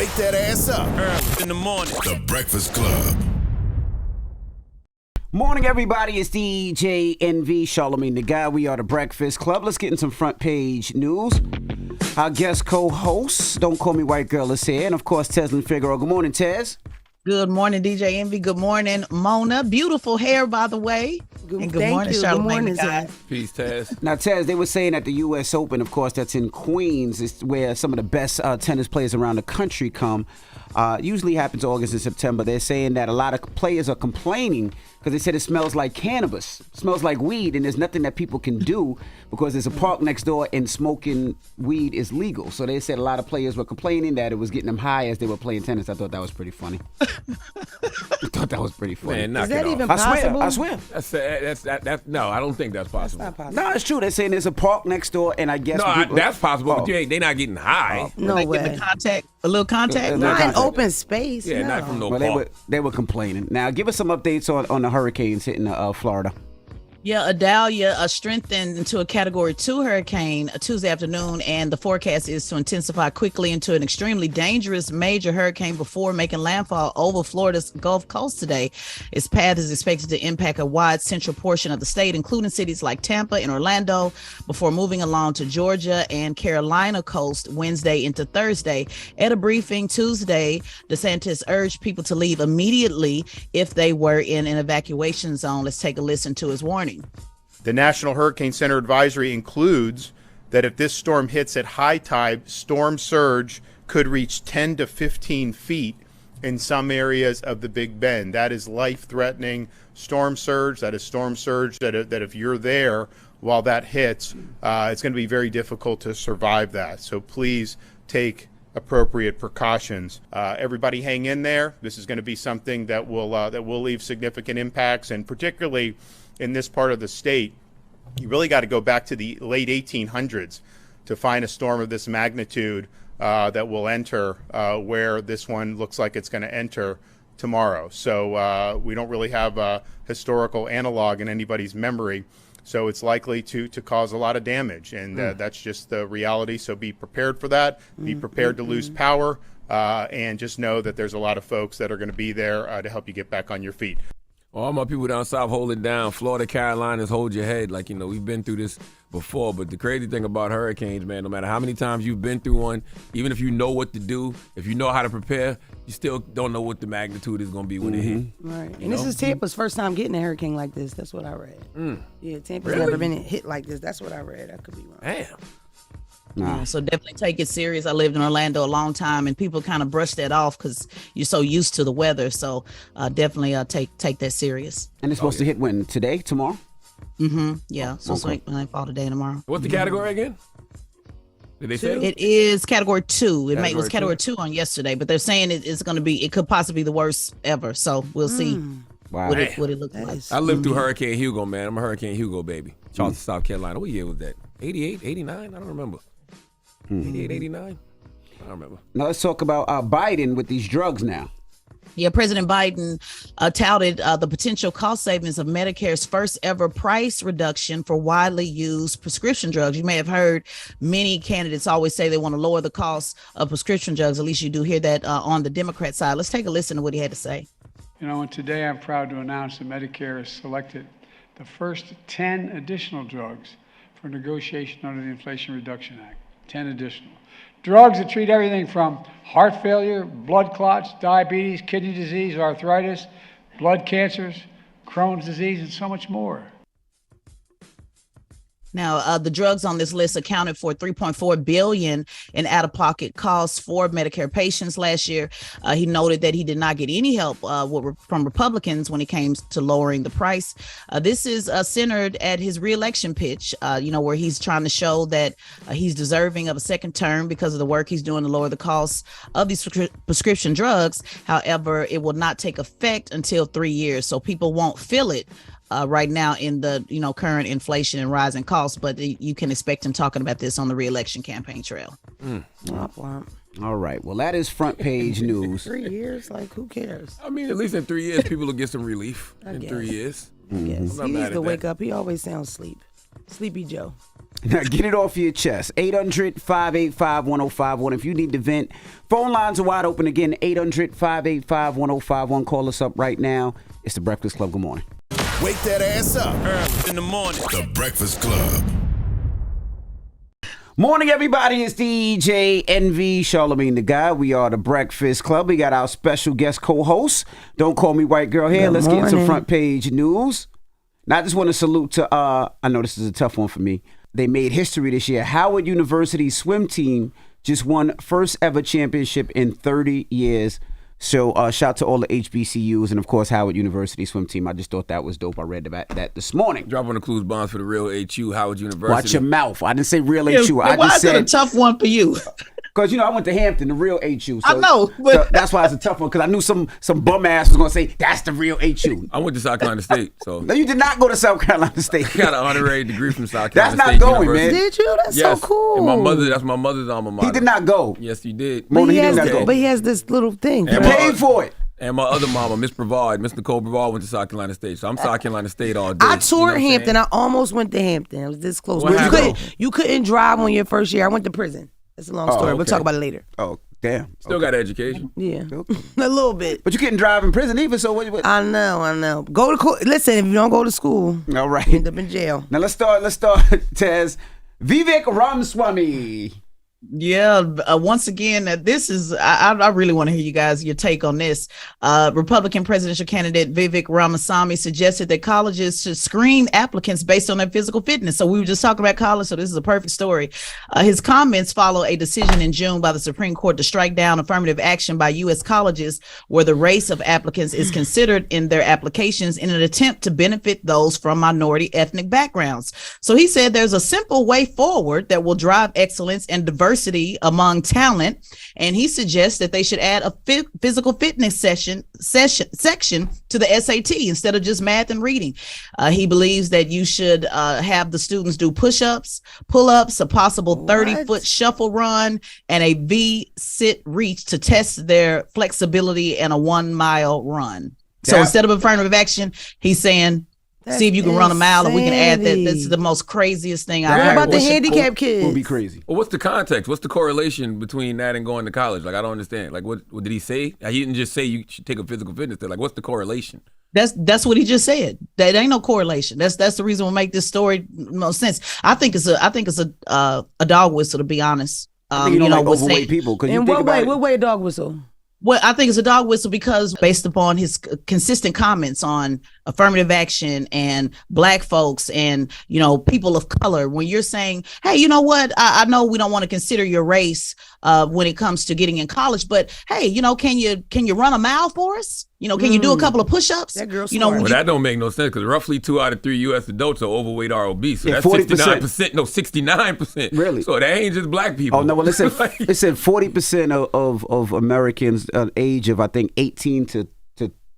wake that ass up. Early in the morning. The Breakfast Club. Morning, everybody. It's DJ NV, Charlamagne the Guy. We are the Breakfast Club. Let's get in some front page news. Our guest co-host, Don't Call Me White Girl, is here. And, of course, Teslin Figueroa. Good morning, Tez. Good morning, DJ Envy. Good morning, Mona. Beautiful hair, by the way. And good morning, Charlamagne. Good morning, Tez. Peace, Tez. Now, Tez, they were saying at the U.S. Open, of course, that's in Queens, is where some of the best tennis players around the country come. Usually happens August and September. They're saying that a lot of players are complaining because they said it smells like cannabis, smells like weed, and there's nothing that people can do because there's a park next door and smoking weed is legal. So they said a lot of players were complaining that it was getting them high as they were playing tennis. I thought that was pretty funny. I thought that was pretty funny. Man, knock Is that it off. even possible? I swear. No, I don't think that's possible. That's not possible. No, it's true. They're saying there's a park next door, and I guess That's possible, but they're not getting high. No They way. get a little contact. No Not in contact. open space. Yeah, no. not from no Well, park. they were complaining. Now, give us some updates on the hurricanes hitting Florida. Yeah, Idalia strengthened into a Category 2 hurricane Tuesday afternoon, and the forecast is to intensify quickly into an extremely dangerous major hurricane before making landfall over Florida's Gulf Coast today. Its path is expected to impact a wide central portion of the state, including cities like Tampa and Orlando, before moving along to Georgia and Carolina coast Wednesday into Thursday. At a briefing Tuesday, DeSantis urged people to leave immediately if they were in an evacuation zone. Let's take a listen to his warning. The National Hurricane Center advisory includes that if this storm hits at high tide, storm surge could reach 10 to 15 feet in some areas of the Big Bend. That is life-threatening storm surge. That is storm surge that if you're there while that hits, it's going to be very difficult to survive that. So please take appropriate precautions. Everybody hang in there. This is going to be something that will leave significant impacts, and particularly in this part of the state, you really got to go back to the late 1800s to find a storm of this magnitude that will enter where this one looks like it's going to enter tomorrow. So we don't really have a historical analog in anybody's memory. So it's likely to cause a lot of damage, and that's just the reality. So be prepared for that. Be prepared to lose power, and just know that there's a lot of folks that are going to be there to help you get back on your feet. All my people down south hold it down. Florida, Carolinas, hold your head. Like, we've been through this before. But the crazy thing about hurricanes, man, no matter how many times you've been through one, even if you know what to do, if you know how to prepare, you still don't know what the magnitude is going to be when it hit. Right. And this is Tampa's first time getting a hurricane like this. That's what I read. Yeah, Tampa's Really? never been hit like this. That's what I read. I could be wrong. Damn. Yeah, so definitely take it serious. I lived in Orlando a long time, and people kind of brush that off because you're so used to the weather. So definitely take that serious. And it's supposed to hit when? Today? Tomorrow? Yeah, so it's like landfall today and tomorrow. What's the category again? Did they say? It is Category 2. It was Category Category 2 on yesterday, but they're saying it's going to be, it could possibly be the worst ever. So we'll see Wow. what it looks like. Is- I lived through Hurricane Hugo, man. I'm a Hurricane Hugo baby. Charleston, South Carolina. What year was that? 88, 89? I don't remember. 88, 89? I don't remember. Now let's talk about Biden with these drugs now. Yeah, President Biden touted the potential cost savings of Medicare's first ever price reduction for widely used prescription drugs. You may have heard many candidates always say they want to lower the cost of prescription drugs. At least you do hear that on the Democrat side. Let's take a listen to what he had to say. And today I'm proud to announce that Medicare has selected the first 10 additional drugs for negotiation under the Inflation Reduction Act. 10 additional. Drugs that treat everything from heart failure, blood clots, diabetes, kidney disease, arthritis, blood cancers, Crohn's disease, and so much more. Now, the drugs on this list accounted for $3.4 billion in out-of-pocket costs for Medicare patients last year. He noted that he did not get any help from Republicans when it came to lowering the price. This is centered at his reelection pitch, where he's trying to show that he's deserving of a second term because of the work he's doing to lower the costs of these prescription drugs. However, it will not take effect until 3 years, so people won't feel it right now in the current inflation and rising costs, but you can expect him talking about this on the re-election campaign trail. Womp womp. All right. Well, that is front page news. 3 years? Like, who cares? I mean, at least in 3 years, people will get some relief in guess. 3 years. Yes. I'm not He mad needs at to wake that. up. He always sounds asleep. Sleepy Joe. Now get it off your chest. 800-585-1051. If you need to vent, phone lines are wide open again. 800-585-1051. Call us up right now. It's the Breakfast Club. Good morning. Wake that ass up. Early in the morning. The Breakfast Club. Morning, everybody. It's DJ NV, Charlamagne the Guy. We are the Breakfast Club. We got our special guest co-host. Don't call me white girl here. Let's get some front page news. Now, I just want to salute to, I know this is a tough one for me. They made history this year. Howard University's swim team just won first ever championship in 30 years. So shout to all the HBCUs and, of course, Howard University swim team. I just thought that was dope. I read about that this morning. Drop on the clues bonds for the real HU, Howard University. Watch your mouth. I didn't say real HU. Why is it a tough one for you? Because, I went to Hampton, the real HU. So, I know, but so that's why it's a tough one, because I knew some bum ass was going to say, that's the real HU. I went to South Carolina State, so. No, you did not go to South Carolina State. I got an honorary degree from South Carolina That's State not going, University. man. Did you? That's Yes. so cool. And that's my mother's alma mater. He did not go. Yes, you did. But Mona, he, he has did not go. but he has this little thing. You paid for it. And my other mama, Miss Nicole Brevard, went to South Carolina State. So I'm South Carolina State all day. I toured You know Hampton. I almost went to Hampton. I was this close. What But happened? you couldn't drive on your first year. I went to prison. That's a long story. We'll okay. talk about it later. Oh, damn. Still got education. Yeah. Okay. A little bit. But you couldn't drive in prison either, so what? I know. Go to listen, if you don't go to school, All right. you end up in jail. Now let's start, Tez. Vivek Ramaswamy. Yeah, once again, this is, I really want to hear your take on this. Republican presidential candidate Vivek Ramaswamy suggested that colleges should screen applicants based on their physical fitness. So we were just talking about college, so this is a perfect story. His comments follow a decision in June by the Supreme Court to strike down affirmative action by U.S. colleges where the race of applicants is considered in their applications in an attempt to benefit those from minority ethnic backgrounds. So he said there's a simple way forward that will drive excellence and diversity among talent, and he suggests that they should add a physical fitness section to the SAT instead of just math and reading. He believes that you should have the students do push-ups, pull-ups, a possible 30-foot shuffle run, and a V-sit reach to test their flexibility and a 1-mile run. So instead of affirmative action, he's saying, see if you can run a mile, and we can add that. This is the most craziest thing I've What heard. about the handicapped kids? Would be crazy. Well, what's the context? What's the correlation between that and going to college? Like, I don't understand. Like, what did he say? He didn't just say you should take a physical fitness test. Like, what's the correlation? That's what he just said. That ain't no correlation. That's the reason we'll make this story most sense. I think it's a dog whistle, to be honest. I think you don't like overweight people. In what way a dog whistle? Well, I think it's a dog whistle because based upon his consistent comments on affirmative action and black folks and, people of color, when you're saying, hey, you know what? I know we don't want to consider your race when it comes to getting in college, but hey, can you run a mile for us? Can you do a couple of push-ups? That girl's Well, that don't make no sense because roughly 2 out of 3 U.S. adults are overweight or obese. So Yeah, that's 40%. 69%. No, 69%. Really? So that ain't just black people. Oh no! Well, it said 40% of Americans age of, I think, 18 to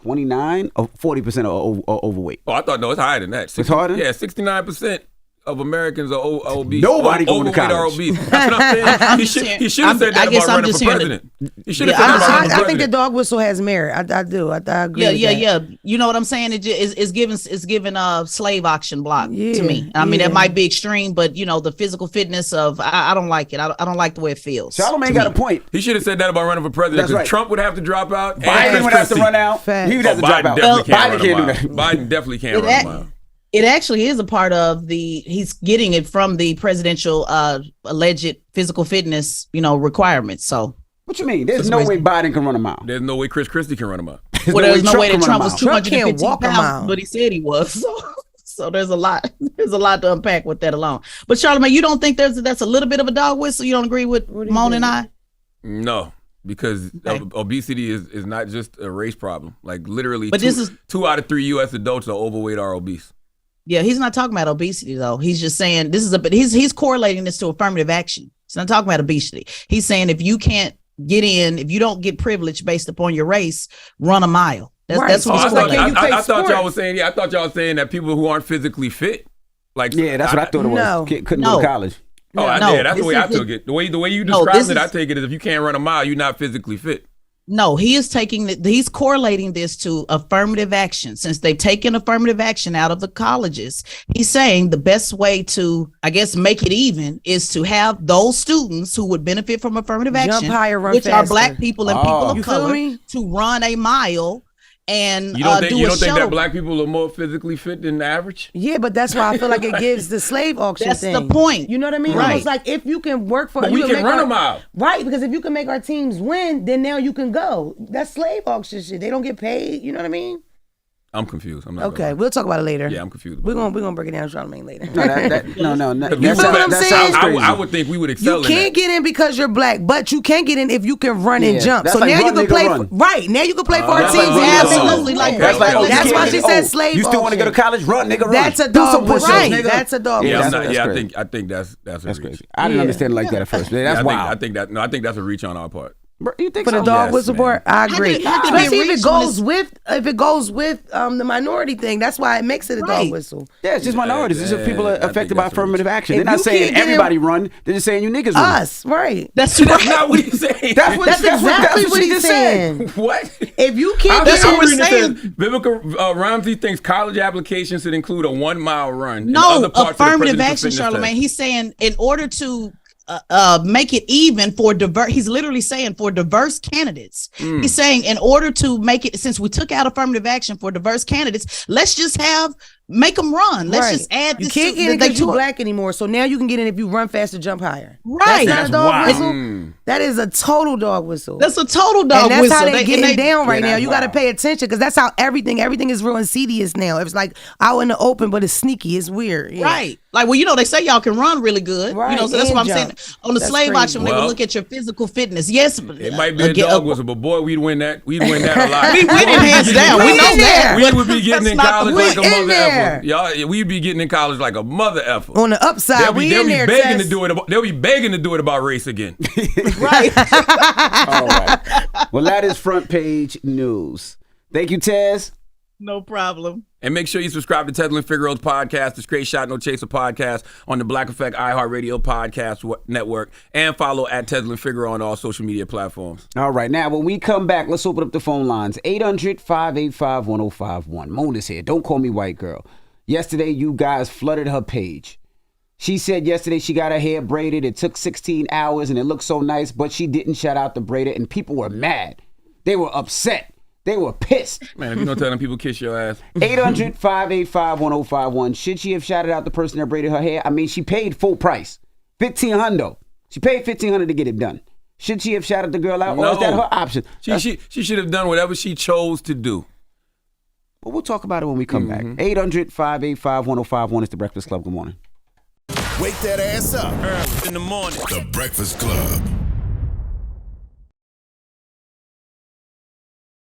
29, or 40% are overweight. Oh, I thought, no, it's higher than that. It's harder? Yeah, 69% of Americans are obese. Nobody going to overweight or college. obese. That's what I'm saying. He should have said that about running for president. He should have said that about running for I think the president. dog whistle has merit. I do. I agree. with that. Yeah. You know what I'm saying? It's given a slave auction block to me. I mean, that might be extreme, but the physical fitness of I don't like it. I don't like the way it feels. Charlamagne got a point. He should have said that about running for president That's because right. Trump would have to drop out. Biden would have to run out. Facts. He would have to drop Biden out. definitely Biden can't can't do run a that. mile. Biden definitely can't run a mile. It actually is a part of he's getting it from the presidential alleged physical fitness, requirements. So What you mean? There's no way Biden can run a mile. There's no way Chris Christie can run a mile. there's no way that Trump was Trump can't 215 walk a pounds, mile. but he said he was. So there's a lot to unpack with that alone. But Charlamagne, you don't think that's a little bit of a dog whistle? You don't agree with Mona and I? No, because obesity is not just a race problem. Like literally, But this is 2 out of 3 U.S. adults are overweight or obese. Yeah, he's not talking about obesity though. He's just saying he's correlating this to affirmative action. He's not talking about obesity. He's saying if you can't get in, if you don't get privilege based upon your race, run a mile. That's what he's correlating. I thought y'all was saying. I thought y'all was saying that people who aren't physically fit, like that's what I thought it was. No. Couldn't go to college. Oh, No, yeah, that's the way I took it. The way you described it, I take it as if you can't run a mile, you're not physically fit. No, he is he's correlating this to affirmative action. Since they've taken affirmative action out of the colleges, he's saying the best way to, I guess, make it even is to have those students who would benefit from affirmative action, Jump higher, run which faster. are Black people and people You of feel color, me? to run a mile and You don't do a think show. that Black people are more physically fit than the average? Yeah, but that's why I feel like it gives the slave auction That's thing. the point. You know what I mean? Right. Almost like if you can work for But you we can make run our- them out. Right, because if you can make our teams win, then now you can go. That's slave auction shit. They don't get paid. You know what I mean? I'm confused. I'm not Okay, gonna lie. we'll talk about it later. Yeah, I'm confused. We're gonna break it down, Charlamagne, later. No. You feel what I'm saying? I would think we would excel You in can't that. get in because you're Black, but you can get in if you can run and Yeah, jump. that's So like now you run, can nigga, play. run. Right now you can play for our That's teams. like run, and nigga, absolutely, run. like That's like, oh, this that's kid why is she said old. slave You still want to go to auction. college? Run, nigga, run. That's a Do dog some whistle. push-ups, Right, nigga. that's a dog Yeah, whistle. I That's crazy. think that's a That's reach. crazy. I didn't Yeah. understand it like that at first. That's wild. I think that's a reach on our part. Bro, you think For the so? dog Yes, whistle man. part, I agree. how can it be Especially if reached it goes with the minority thing. That's why it makes it a dog Right. whistle. Yeah, it's just minorities. It's just people I are think affected by that's a reach. affirmative action. If They're not you saying can't get in- everybody run. They're just saying you niggas run. Us, right? That's That's right. not what he's saying. That's exactly what she he's just said. saying. What? If you can't That's get what in, we're saying. Vivica Ramsey thinks college applications should include a 1 mile run. and No, other parts of the affirmative presidential action, fitness Charlamagne. test. He's saying in order to make it even for diverse, he's literally saying for diverse candidates. He's saying in order to make it, since we took out affirmative action for diverse candidates, let's just make them run. Let's Right. just add You this. can't get in they because you're took- Black anymore. So now you can get in if you run faster, jump higher. Right. That's not That's a dog wild. whistle. That is a total dog whistle. That's a total dog and that's whistle. how they're getting and down right Yeah, now. that's You got to wild. pay attention because that's how everything is real insidious now. It's like out in the open, but it's sneaky. It's weird. Yeah. Right. Like, well, they say y'all can run really good. Right, So that's and what I'm jump. saying. On the That's slave crazy. auction, when they Well, would look at your physical fitness. Yes. It might be a again, dog whistle, but boy, we'd win that. We'd win that a lot. We win it hands down. We We know in that. there. We would be getting in That's not college the like a we in mother there. effer. Y'all, we'd be getting in college like a mother effer. On the upside, They'll we be in there. begging Tess. to do it. They'll be begging to do it about race again. Right. All right. Well, that is front page news. Thank you, Tez. No problem. And make sure you subscribe to Tedlin Figaro's podcast, the Straight Shot No Chaser podcast on the Black Effect iHeartRadio podcast network, and follow at Tedlin Figaro on all social media platforms. All right. Now, when we come back, let's open up the phone lines. 800-585-1051. Mona's here. Don't call me white girl. Yesterday, you guys flooded her page. She said yesterday she got her hair braided. It took 16 hours, and it looked so nice, but she didn't shout out the braider, and people were mad. They were upset. They were pissed. Man, if you don't tell them people kiss your ass. 800-585-1051. Should she have shouted out the person that braided her hair? I mean, she paid full price. $1,500. She paid $1,500 to get it done. Should she have shouted the girl out, or is that her option? She should have done whatever she chose to do. But we'll talk about it when we come back. 800-585-1051 is the Breakfast Club. Good morning. Wake that ass up. In the morning. The Breakfast Club.